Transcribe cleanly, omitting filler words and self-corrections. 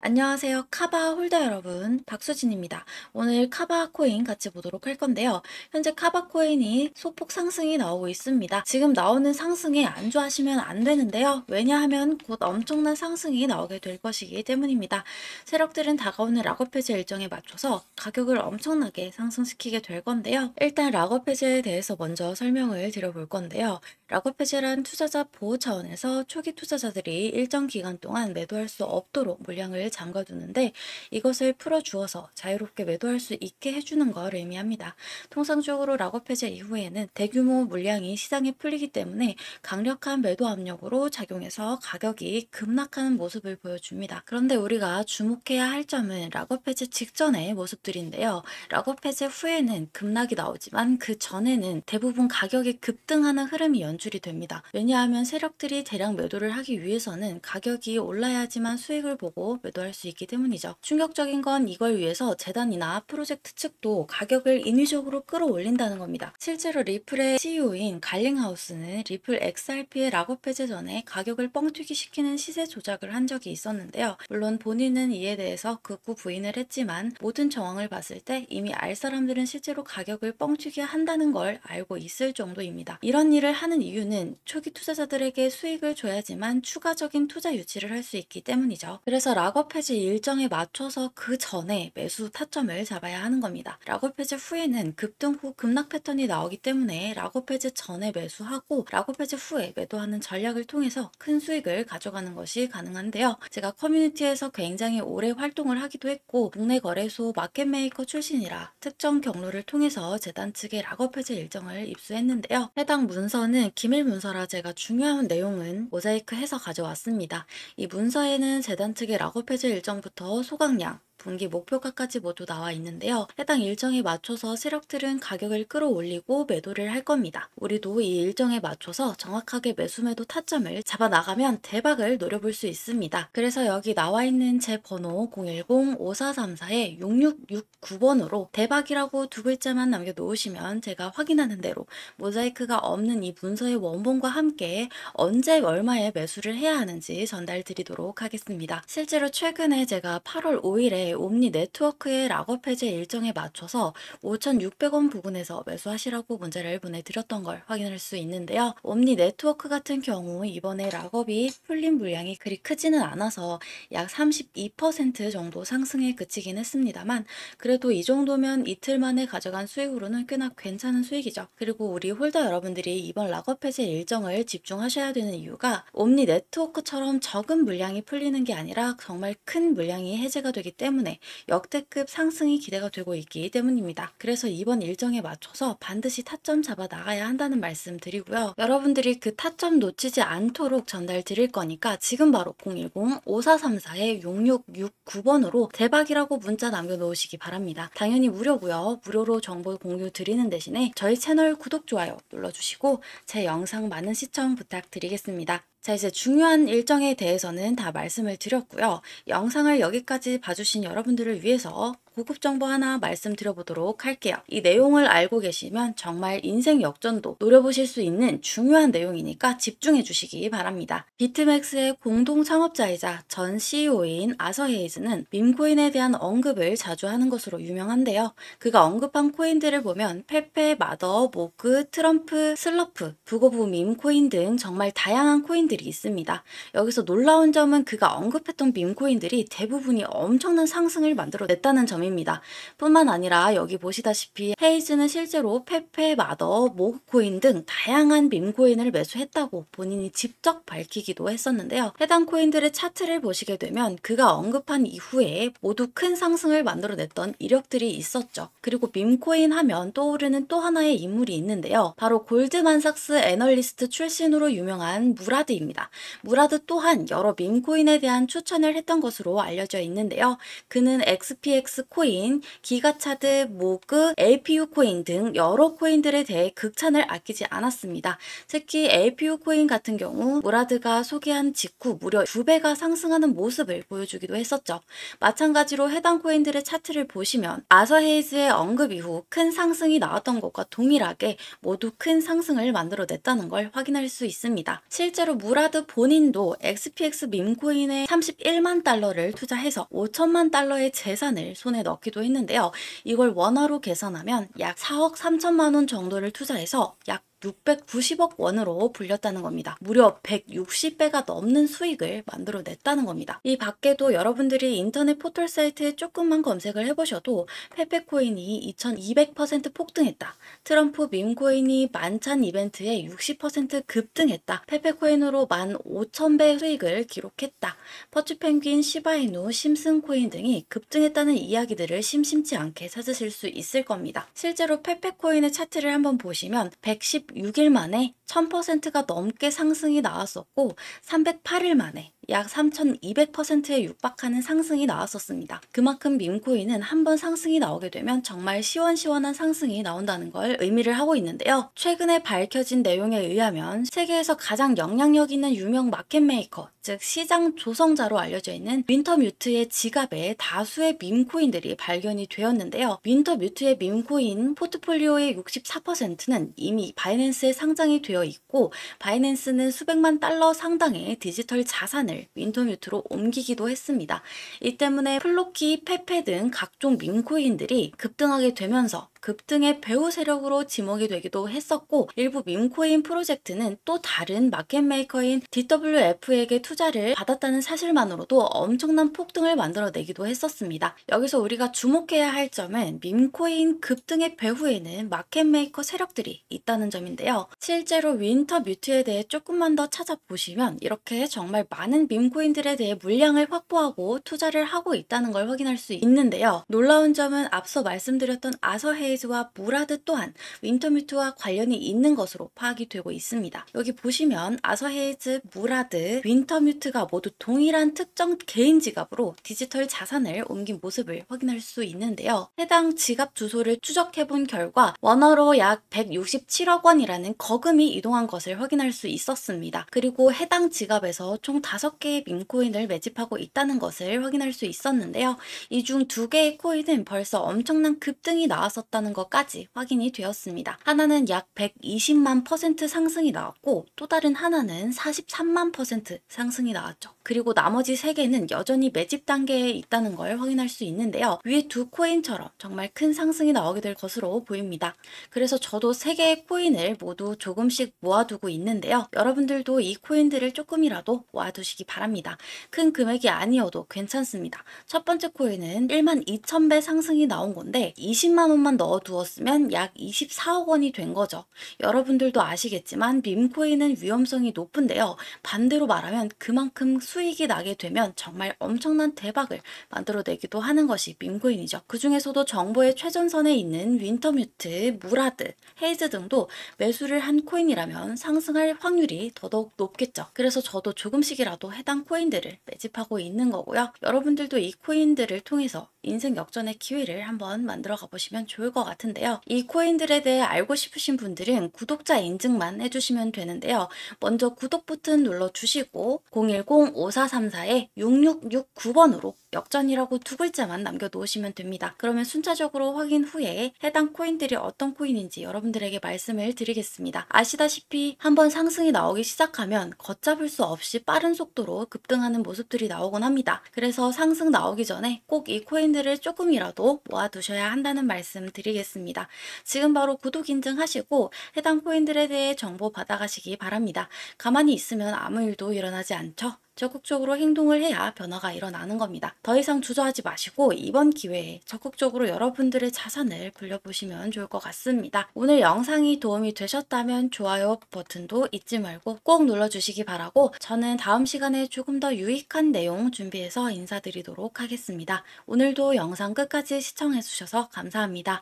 안녕하세요. 카바 홀더 여러분. 박수진입니다. 오늘 카바 코인 같이 보도록 할 건데요. 현재 카바 코인이 소폭 상승이 나오고 있습니다. 지금 나오는 상승에 안주하시면 안 되는데요. 왜냐하면 곧 엄청난 상승이 나오게 될 것이기 때문입니다. 세력들은 다가오는 락업 해제 일정에 맞춰서 가격을 엄청나게 상승시키게 될 건데요. 일단 락업 해제에 대해서 먼저 설명을 드려볼 건데요. 락업 해제란 투자자 보호 차원에서 초기 투자자들이 일정 기간 동안 매도할 수 없도록 물량을 잠가두는데 이것을 풀어주어서 자유롭게 매도할 수 있게 해주는 걸 의미합니다. 통상적으로 락업 해제 이후에는 대규모 물량이 시장에 풀리기 때문에 강력한 매도 압력으로 작용해서 가격이 급락하는 모습을 보여줍니다. 그런데 우리가 주목해야 할 점은 락업 해제 직전의 모습들인데요. 락업 해제 후에는 급락이 나오지만 그 전에는 대부분 가격이 급등하는 흐름이 연출이 됩니다. 왜냐하면 세력들이 대량 매도를 하기 위해서는 가격이 올라야지만 수익을 보고 매도할 수 있기 때문이죠. 충격적인 건 이걸 위해서 재단이나 프로젝트 측도 가격을 인위적으로 끌어올린다는 겁니다. 실제로 리플의 CEO인 갈링하우스는 리플 XRP의 락업 해제 전에 가격을 뻥튀기 시키는 시세 조작을 한 적이 있었는데요. 물론 본인은 이에 대해서 극구 부인을 했지만 모든 정황을 봤을 때 이미 알 사람들은 실제로 가격을 뻥튀기 한다는 걸 알고 있을 정도입니다. 이런 일을 하는 이유는 초기 투자자들에게 수익을 줘야지만 추가적인 투자 유치를 할 수 있기 때문이죠. 그래서 락업 해제 일정에 맞춰서 그 전에 매수 타점을 잡아야 하는 겁니다. 락업 해제 후에는 급등 후 급락 패턴이 나오기 때문에 락업 해제 전에 매수하고 락업 해제 후에 매도하는 전략을 통해서 큰 수익을 가져가는 것이 가능한데요. 제가 커뮤니티에서 굉장히 오래 활동을 하기도 했고 국내 거래소 마켓메이커 출신이라 특정 경로를 통해서 재단 측의 락업 해제 일정을 입수했는데요. 해당 문서는 기밀 문서라 제가 중요한 내용은 모자이크해서 가져왔습니다. 이 문서에는 재단 측의 락업 해제 일정부터 소각량, 분기 목표가까지 모두 나와 있는데요. 해당 일정에 맞춰서 세력들은 가격을 끌어올리고 매도를 할 겁니다. 우리도 이 일정에 맞춰서 정확하게 매수 매도 타점을 잡아 나가면 대박을 노려볼 수 있습니다. 그래서 여기 나와 있는 제 번호 010-5434-6669번으로 대박이라고 두 글자만 남겨놓으시면 제가 확인하는 대로 모자이크가 없는 이 문서의 원본과 함께 언제 얼마에 매수를 해야 하는지 전달드리도록 하겠습니다. 실제로 최근에 제가 8월 5일에 옴니 네트워크의 락업 해제 일정에 맞춰서 5,600원 부근에서 매수하시라고 문자를 보내드렸던 걸 확인할 수 있는데요. 옴니 네트워크 같은 경우 이번에 락업이 풀린 물량이 그리 크지는 않아서 약 32% 정도 상승에 그치긴 했습니다만 그래도 이 정도면 이틀 만에 가져간 수익으로는 꽤나 괜찮은 수익이죠. 그리고 우리 홀더 여러분들이 이번 락업 해제 일정을 집중하셔야 되는 이유가 옴니 네트워크처럼 적은 물량이 풀리는 게 아니라 정말 큰 물량이 해제가 되기 때문에 역대급 상승이 기대가 되고 있기 때문입니다. 그래서 이번 일정에 맞춰서 반드시 타점 잡아 나가야 한다는 말씀 드리고요. 여러분들이 그 타점 놓치지 않도록 전달 드릴 거니까 지금 바로 010-5434-6669번으로 대박이라고 문자 남겨놓으시기 바랍니다. 당연히 무료고요. 무료로 정보 공유 드리는 대신에 저희 채널 구독, 좋아요 눌러주시고 제 영상 많은 시청 부탁드리겠습니다. 자, 이제 중요한 일정에 대해서는 다 말씀을 드렸고요. 영상을 여기까지 봐주신 여러분들을 위해서 고급 정보 하나 말씀드려보도록 할게요. 이 내용을 알고 계시면 정말 인생 역전도 노려보실 수 있는 중요한 내용이니까 집중해 주시기 바랍니다. 비트맥스의 공동 창업자이자 전 CEO인 아서 헤이즈는 밈코인에 대한 언급을 자주 하는 것으로 유명한데요. 그가 언급한 코인들을 보면 페페, 마더, 모그, 트럼프, 슬러프, 부고부 밈코인 등 정말 다양한 코인들이 있습니다. 여기서 놀라운 점은 그가 언급했던 밈코인들이 대부분이 엄청난 상승을 만들어냈다는 점입니다. 뿐만 아니라 여기 보시다시피 헤이즈는 실제로 페페, 마더, 모그코인 등 다양한 밈코인을 매수했다고 본인이 직접 밝히기도 했었는데요. 해당 코인들의 차트를 보시게 되면 그가 언급한 이후에 모두 큰 상승을 만들어냈던 이력들이 있었죠. 그리고 밈코인 하면 떠오르는 또 하나의 인물이 있는데요. 바로 골드만삭스 애널리스트 출신으로 유명한 무라드입니다. 무라드 또한 여러 밈코인에 대한 추천을 했던 것으로 알려져 있는데요. 그는 XPX 비트코인, 기가차드, 모그, LPU 코인 등 여러 코인들에 대해 극찬을 아끼지 않았습니다. 특히 LPU 코인 같은 경우 무라드가 소개한 직후 무려 2배가 상승하는 모습을 보여주기도 했었죠. 마찬가지로 해당 코인들의 차트를 보시면 아서 헤이즈의 언급 이후 큰 상승이 나왔던 것과 동일하게 모두 큰 상승을 만들어냈다는 걸 확인할 수 있습니다. 실제로 무라드 본인도 XPX 밈코인에 31만 달러를 투자해서 5천만 달러의 재산을 손에 넣기도 했는데요. 이걸 원화로 계산하면 약 4억 3천만 원 정도를 투자해서 약 690억 원으로 불렸다는 겁니다. 무려 160배가 넘는 수익을 만들어냈다는 겁니다. 이 밖에도 여러분들이 인터넷 포털 사이트에 조금만 검색을 해보셔도 페페코인이 2200% 폭등했다. 트럼프 밈코인이 만찬 이벤트에 60% 급등했다. 페페코인으로 15,000배 수익을 기록했다. 퍼츠펭귄, 시바이누, 심슨코인 등이 급등했다는 이야기들을 심심치 않게 찾으실 수 있을 겁니다. 실제로 페페코인의 차트를 한번 보시면 116일 만에 1000%가 넘게 상승이 나왔었고 308일 만에 약 3200%에 육박하는 상승이 나왔었습니다. 그만큼 밈코인은 한번 상승이 나오게 되면 정말 시원시원한 상승이 나온다는 걸 의미를 하고 있는데요. 최근에 밝혀진 내용에 의하면 세계에서 가장 영향력 있는 유명 마켓메이커, 즉 시장 조성자로 알려져 있는 윈터뮤트의 지갑에 다수의 밈코인들이 발견이 되었는데요. 윈터뮤트의 밈코인 포트폴리오의 64%는 이미 바이낸스에 상장이 되어 있고 바이낸스는 수백만 달러 상당의 디지털 자산을 윈터뮤트로 옮기기도 했습니다. 이 때문에 플로키, 페페 등 각종 밈코인들이 급등하게 되면서 급등의 배후 세력으로 지목이 되기도 했었고 일부 밈코인 프로젝트는 또 다른 마켓메이커인 DWF에게 투자를 받았다는 사실만으로도 엄청난 폭등을 만들어내기도 했었습니다. 여기서 우리가 주목해야 할 점은 밈코인 급등의 배후에는 마켓메이커 세력들이 있다는 점인데요. 실제로 윈터뮤트에 대해 조금만 더 찾아보시면 이렇게 정말 많은 밈코인들에 대해 물량을 확보하고 투자를 하고 있다는 걸 확인할 수 있는데요. 놀라운 점은 앞서 말씀드렸던 아서 헤이즈와 무라드 또한 윈터뮤트와 관련이 있는 것으로 파악이 되고 있습니다. 여기 보시면 아서 헤이즈, 무라드, 윈터뮤트가 모두 동일한 특정 개인 지갑으로 디지털 자산을 옮긴 모습을 확인할 수 있는데요. 해당 지갑 주소를 추적해본 결과 원화로 약 167억 원이라는 거금이 이동한 것을 확인할 수 있었습니다. 그리고 해당 지갑에서 총 5개의 밈코인을 매집하고 있다는 것을 확인할 수 있었는데요. 이 중 2개의 코인은 벌써 엄청난 급등이 나왔었다는 것까지 확인이 되었습니다. 하나는 약 120만 % 상승이 나왔고 또 다른 하나는 43만 % 상승이 나왔죠. 그리고 나머지 3개는 여전히 매집 단계에 있다는 걸 확인할 수 있는데요. 위에 두 코인처럼 정말 큰 상승이 나오게 될 것으로 보입니다. 그래서 저도 3개의 코인을 모두 조금씩 모아두고 있는데요. 여러분들도 이 코인들을 조금이라도 모아두시기 바랍니다. 큰 금액이 아니어도 괜찮습니다. 첫 번째 코인은 12,000배 상승이 나온 건데 20만 원만 넣어두었으면 약 24억 원이 된 거죠. 여러분들도 아시겠지만 밈코인은 위험성이 높은데요. 반대로 말하면 그만큼 수익이 나게 되면 정말 엄청난 대박을 만들어내기도 하는 것이 밈코인이죠. 그 중에서도 정보의 최전선에 있는 윈터뮤트, 무라드, 헤이즈 등도 매수를 한 코인이라면 상승할 확률이 더더욱 높겠죠. 그래서 저도 조금씩이라도 해당 코인들을 매집하고 있는 거고요. 여러분들도 이 코인들을 통해서 인생 역전의 기회를 한번 만들어 가보시면 좋을 것 같은데요. 이 코인들에 대해 알고 싶으신 분들은 구독자 인증만 해주시면 되는데요. 먼저 구독 버튼 눌러주시고 010-5434-6669번으로 역전이라고 2글자만 남겨놓으시면 됩니다. 그러면 순차적으로 확인 후에 해당 코인들이 어떤 코인인지 여러분들에게 말씀을 드리겠습니다. 아시다시피 한번 상승이 나오기 시작하면 걷잡을 수 없이 빠른 속도로 급등하는 모습들이 나오곤 합니다. 그래서 상승 나오기 전에 꼭 이 코인들을 조금이라도 모아두셔야 한다는 말씀 드리겠습니다. 지금 바로 구독 인증하시고 해당 코인들에 대해 정보 받아가시기 바랍니다. 가만히 있으면 아무 일도 일어나지 않죠? 적극적으로 행동을 해야 변화가 일어나는 겁니다. 더 이상 주저하지 마시고 이번 기회에 적극적으로 여러분들의 자산을 불려보시면 좋을 것 같습니다. 오늘 영상이 도움이 되셨다면 좋아요 버튼도 잊지 말고 꼭 눌러주시기 바라고 저는 다음 시간에 조금 더 유익한 내용 준비해서 인사드리도록 하겠습니다. 오늘도 영상 끝까지 시청해주셔서 감사합니다.